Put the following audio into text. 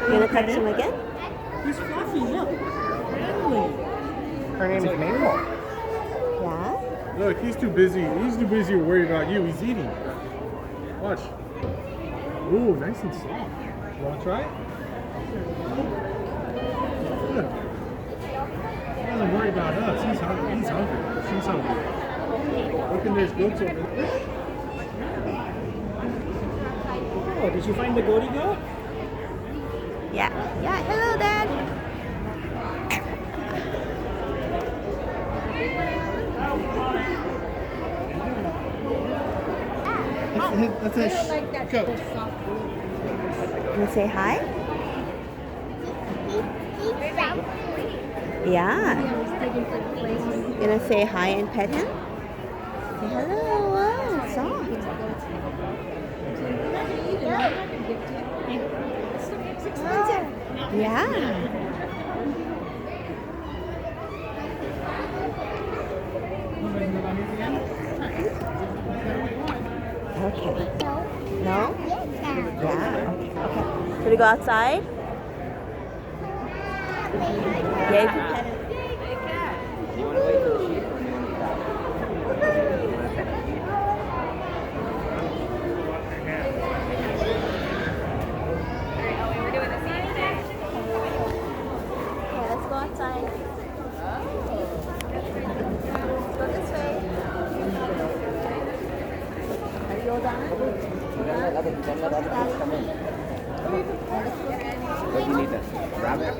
You gonna touch him again? He's fluffy, look. Friendly. Her name is Mabel. Yeah. Look, he's too busy. He's too busy worried about you. He's eating. Watch. Ooh, nice and soft. You want to try it? Good. He doesn't worry about us. He's hungry. He's hungry. She's hungry. Look in this goat over there. Oh, did you find the goaty goat? Yeah. Yeah. Hello, Dad. That's a goat. Wanna say hi? Yeah. You gonna say hi and pet him? Say hello. Wow, soft. Yeah. Okay. No? Yeah. Okay. Should we go outside? Yeah, you can pet him. Okay, let's go outside. Let's go this way. Are you all done? What do you need to grab it?